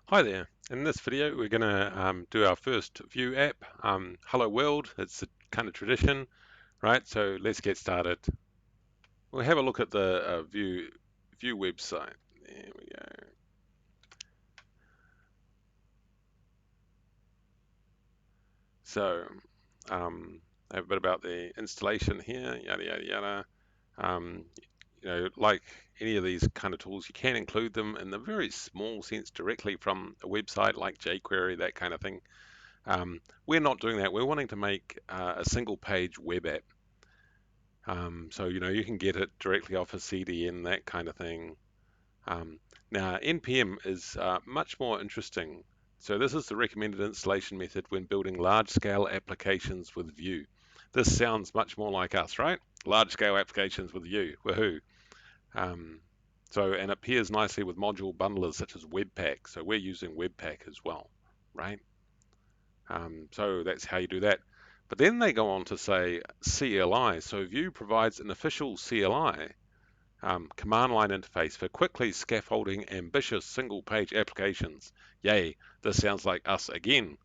Hi there. In this video, we're going to do our first Vue app, Hello World. It's a kind of tradition, right? So let's get started. We'll have a look at the Vue website. There we go. So I have a bit about the installation here, yada yada yada. Um, like any of these kind of tools, you can include them in the very small sense directly from a website like jQuery, that kind of thing. We're not doing that. We're wanting to make a single page web app. So, you can get it directly off a CDN, that kind of thing. Now, NPM is much more interesting. So this is the recommended installation method when building large-scale applications with Vue. This sounds much more like us, right? Large-scale applications with Vue, woohoo. Um, and it pairs nicely with module bundlers such as Webpack. So we're using Webpack as well, right? So that's how you do that. But then they go on to say CLI. So Vue provides an official CLI, command line interface for quickly scaffolding ambitious single page applications. Yay, this sounds like us again.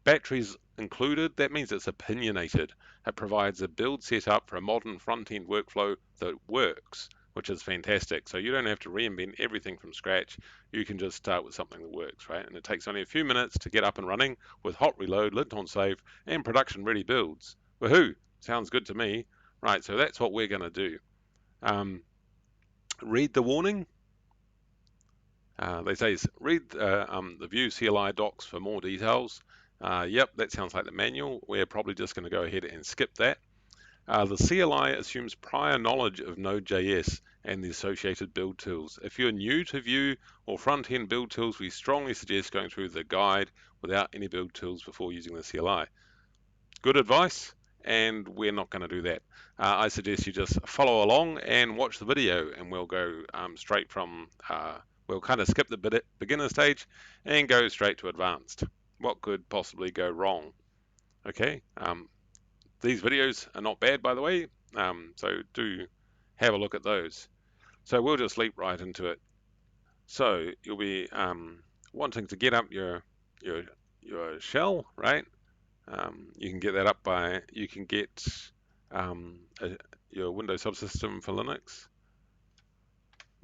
Batteries included, that means it's opinionated. It provides a build setup for a modern front end workflow that works, which is fantastic. So you don't have to reinvent everything from scratch. You can just start with something that works, right? And it takes only a few minutes to get up and running with hot reload, lint on save, and production ready builds. Woohoo! Sounds good to me. Right, so that's what we're going to do. Read the warning. They say read the Vue CLI docs for more details. Yep, that sounds like the manual. We're probably just going to go ahead and skip that. The CLI assumes prior knowledge of Node.js and the associated build tools. If you're new to Vue or front-end build tools, we strongly suggest going through the guide without any build tools before using the CLI. Good advice, and we're not going to do that. I suggest you just follow along and watch the video, and we'll go straight from, we'll kind of skip the beginner stage and go straight to advanced. What could possibly go wrong? Okay, these videos are not bad, by the way, so do have a look at those. So we'll just leap right into it. So you'll be wanting to get up your shell, right? You can get that up by, you can get your Windows subsystem for Linux.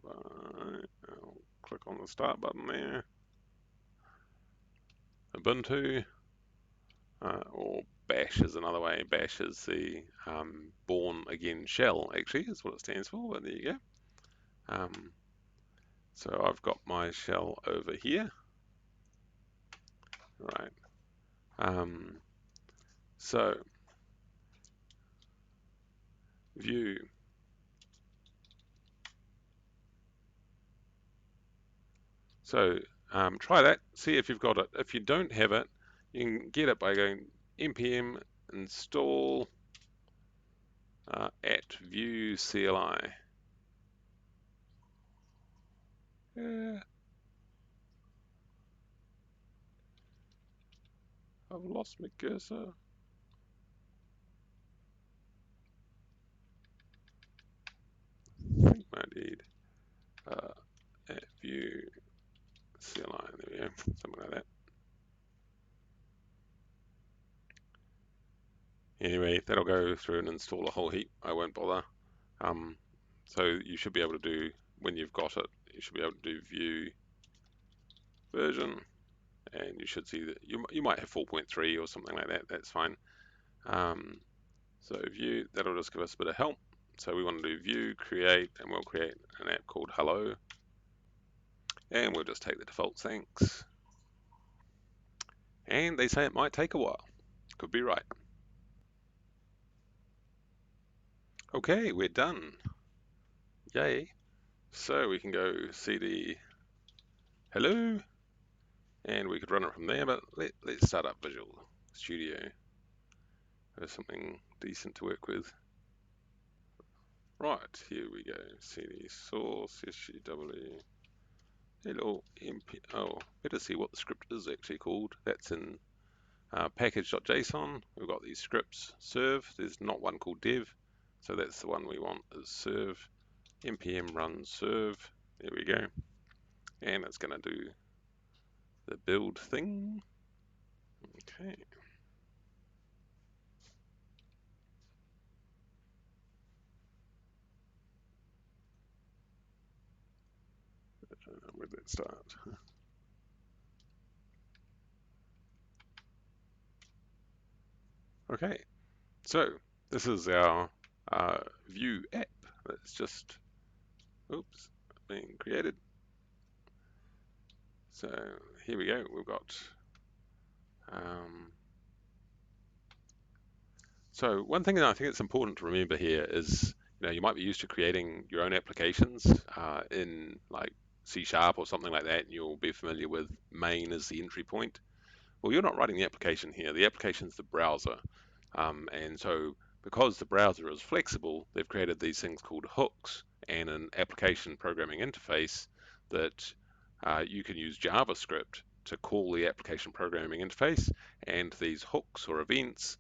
I'll click on the start button there. Ubuntu, or Bash is another way. Bash is the born again shell, actually, is what it stands for, but there you go. So I've got my shell over here, right? So Vue. So try that, see if you've got it. If you don't have it, you can get it by going npm install at Vue CLI. Yeah, I've lost my cursor. I think I did. At Vue CLI, there we go, something like that. Anyway, that'll go through and install a whole heap. I won't bother. So you should be able to do, when you've got it, you should be able to do Vue version, and you should see that you might have 4.3 or something like that. That's fine. So Vue, that'll just give us a bit of help. So we want to do Vue create, and we'll create an app called Hello, and we'll just take the default thanks. And they say it might take a while. Could be right. Okay, we're done. Yay. So we can go cd hello, and we could run it from there, but let's start up Visual Studio. There's something decent to work with. Right, here we go. cd source sgw hello mp. Oh, better see what the script is actually called. That's in package.json. We've got these scripts. Serve. There's not one called dev, so that's the one we want. Is serve npm run serve. There we go. and it's going to do the build thing. Okay. Where did it start? Okay, so this is our Vue app that's just, oops, being created. So here we go. We've got, so one thing that I think it's important to remember here is, you might be used to creating your own applications in like C# or something like that, and you'll be familiar with main as the entry point. Well, you're not writing the application here. The application is the browser. And so because the browser is flexible, they've created these things called hooks and an application programming interface that you can use JavaScript to call the application programming interface, and these hooks or events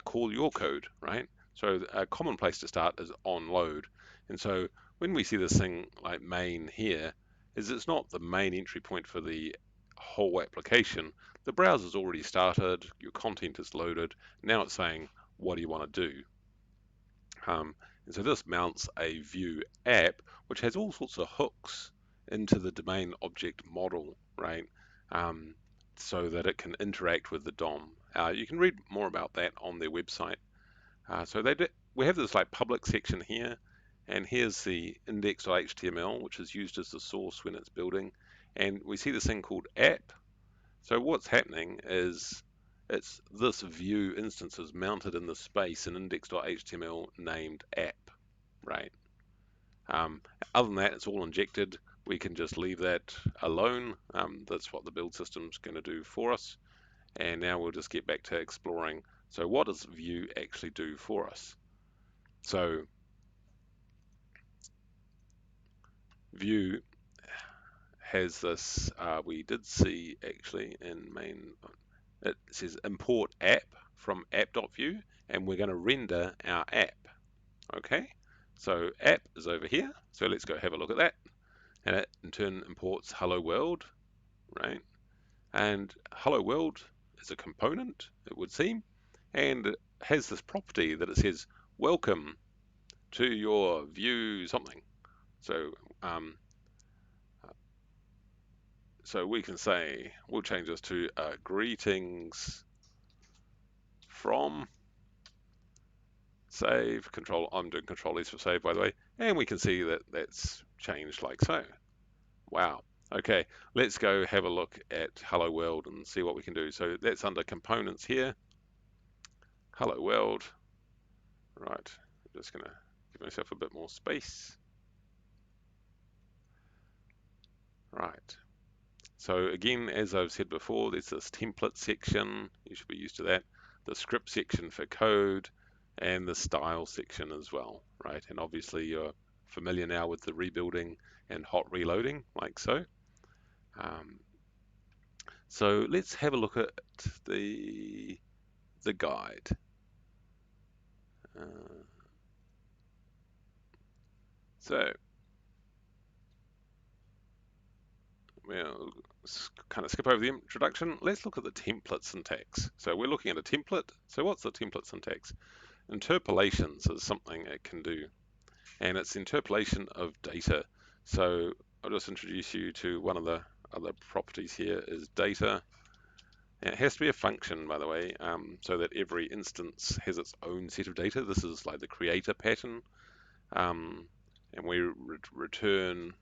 call your code, right? So a common place to start is on load. And so when we see this thing like main here, is it's not the main entry point for the whole application. The browser's already started, your content is loaded. Now it's saying, what do you want to do? And so this mounts a Vue app, which has all sorts of hooks into the domain object model, right? So that it can interact with the DOM. You can read more about that on their website. So we have this like public section here, and here's the index.html, which is used as the source when it's building. And we see this thing called app. So what's happening is it's this Vue instance is mounted in the space in index.html named app, right? Um, Other than that, it's all injected. We can just leave that alone. That's what the build system's going to do for us. And now we'll just get back to exploring. So what does Vue actually do for us? So Vue has this, we did see actually in main, it says import app from app.vue, and we're going to render our app. Okay, so app is over here. So let's go have a look at that. And it in turn imports Hello World, right? And Hello World is a component, it would seem, and it has this property that it says, welcome to your Vue something. So, um, so we can say, we'll change this to greetings from save, control, I'm doing control S for save by the way, and we can see that that's changed like so. Wow. Okay, let's go have a look at Hello World and see what we can do. So that's under components here. Hello World. Right, I'm just gonna give myself a bit more space. Right. So again, as I've said before, there's this template section. You should be used to that. The script section for code and the style section as well, right? And obviously you're familiar now with the rebuilding and hot reloading, like so. So let's have a look at the guide. So we'll kind of skip over the introduction. Let's look at the template syntax. So we're looking at a template. So what's the template syntax? Interpolations is something it can do, and it's interpolation of data. So I'll just introduce you to one of the other properties here is data. And it has to be a function, by the way, so that every instance has its own set of data. This is like the creator pattern. And we return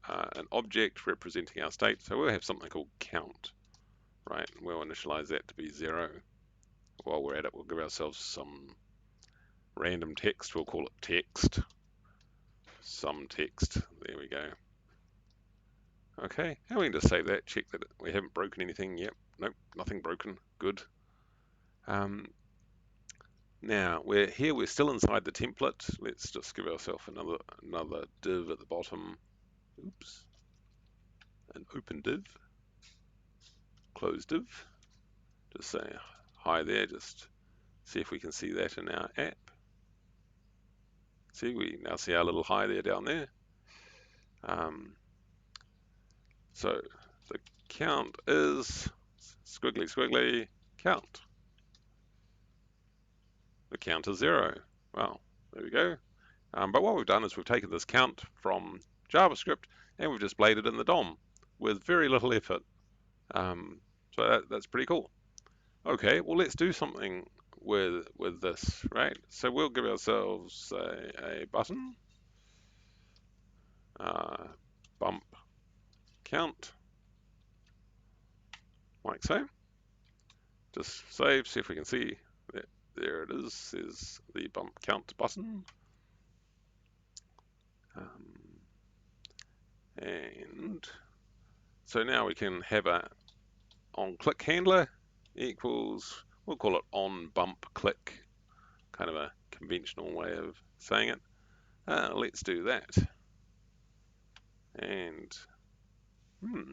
an object representing our state. So we'll have something called count, right? We'll initialize that to be 0. While we're at it, we'll give ourselves some random text. We'll call it text, some text. There we go. Okay, and we can just save that, check that we haven't broken anything. Yep, nope, nothing broken. Good. Now we're still inside the template. Let's just give ourselves another div at the bottom. Oops. An open div. Close div. Just say hi there. Just see if we can see that in our app. See, we now see our little hi there down there. So the count is squiggly squiggly count. The count is 0. Well, there we go. But what we've done is we've taken this count from JavaScript and we've displayed it in the DOM with very little effort. So that's pretty cool. Okay, well let's do something with this, right? So we'll give ourselves a button, bump count, like so. Just save, see if we can see. There it is the bump count button. And so now we can have a on click handler equals, we'll call it on bump click, kind of a conventional way of saying it. Let's do that. And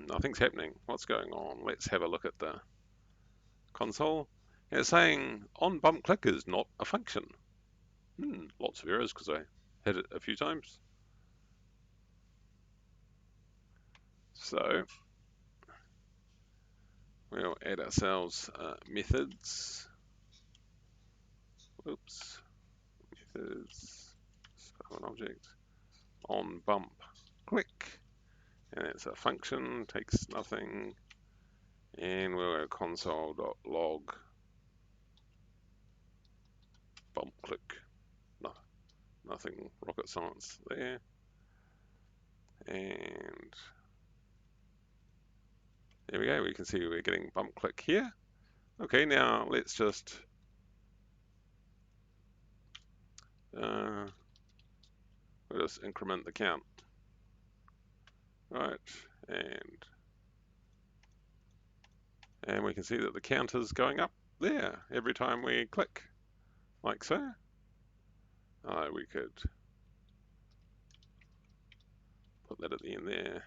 nothing's happening. What's going on? Let's have a look at the console. And it's saying on bump click is not a function. Lots of errors because I hit it a few times. So we'll add ourselves methods. Oops, methods, an object on bump click, and it's a function, takes nothing, and we'll go console.log bump click. No, nothing rocket science there. And there we go, we can see we're getting bump click here. Okay, now let's just we'll just increment the count. Right, and we can see that the count is going up there every time we click, like so. We could put that at the end there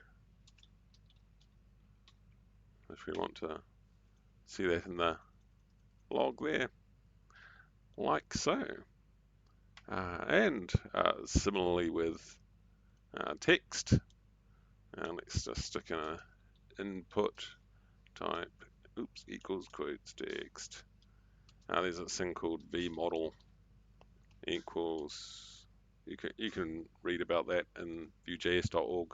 if we want to see that in the log there, like so. And similarly with text, let's just stick in a input type, equals quotes text. There's a thing called vmodel equals, you can read about that in vuejs.org,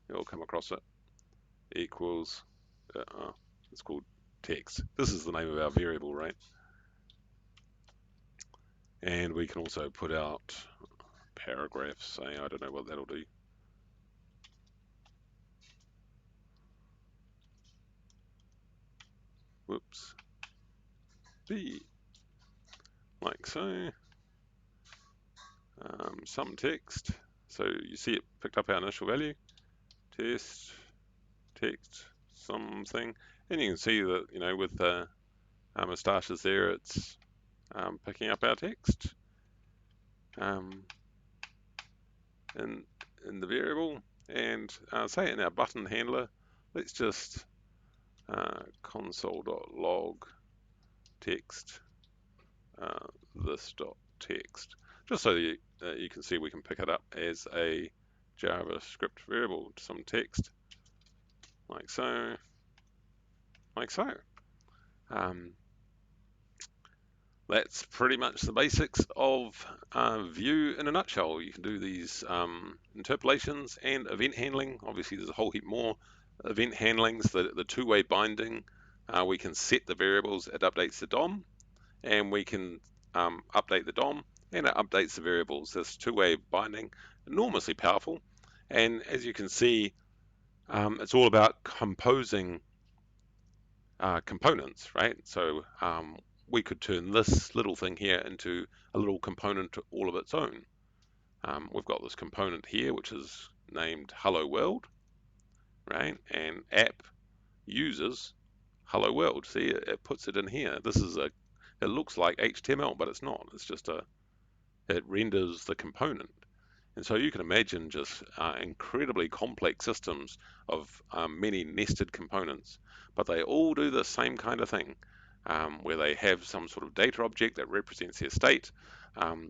you'll come across it, equals, it's called text. This is the name of our variable, right? And we can also put out paragraphs saying, I don't know what that'll do. Whoops. B, like so. Some text. So you see it picked up our initial value. Test, text, something. And you can see that, you know, with the moustaches there, it's picking up our text in the variable. And say in our button handler, let's just console.log text this.text, just so you can see we can pick it up as a JavaScript variable, some text, like so, like so. That's pretty much the basics of Vue in a nutshell. You can do these interpolations and event handling. Obviously, there's a whole heap more event handlings. The two-way binding, we can set the variables, it updates the DOM, and we can update the DOM, and it updates the variables. This two-way binding, enormously powerful. And as you can see, it's all about composing components, right? So we could turn this little thing here into a little component all of its own. We've got this component here, which is named Hello World, right? And app uses Hello World. See, it puts it in here. This is it looks like HTML, but it's not. It's just it renders the component. And so you can imagine just incredibly complex systems of many nested components, but they all do the same kind of thing, where they have some sort of data object that represents their state.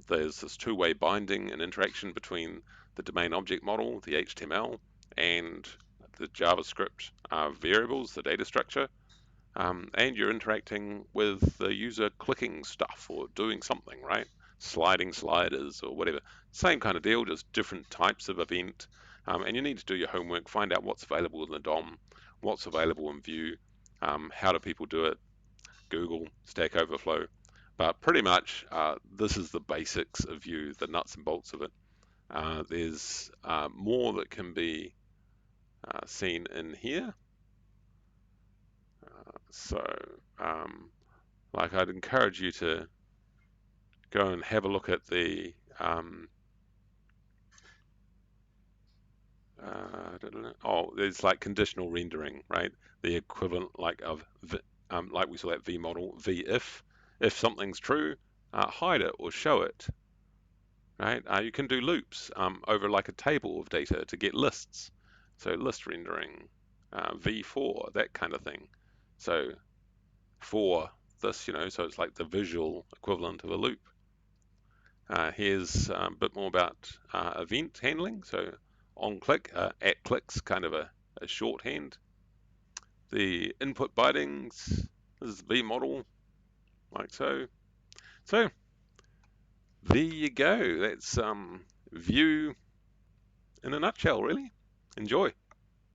There's this two-way binding and interaction between the domain object model, the HTML, and the JavaScript variables, the data structure, and you're interacting with the user clicking stuff or doing something, right? Sliding sliders or whatever. Same kind of deal, just different types of event. And you need to do your homework, find out what's available in the DOM, what's available in Vue, how do people do it, Google, Stack Overflow. But pretty much, this is the basics of Vue, the nuts and bolts of it. There's more that can be seen in here. So, like, I'd encourage you to go and have a look at the there's like conditional rendering, right? The equivalent like of like we saw that V model, V if something's true, hide it or show it, right? You can do loops over like a table of data to get lists. So list rendering, V4, that kind of thing. So for this, so it's like the visual equivalent of a loop. Here's a bit more about event handling. So on click, at clicks, kind of a shorthand. The input bindings, this is the V model, like so. So there you go. That's Vue in a nutshell, really. Enjoy.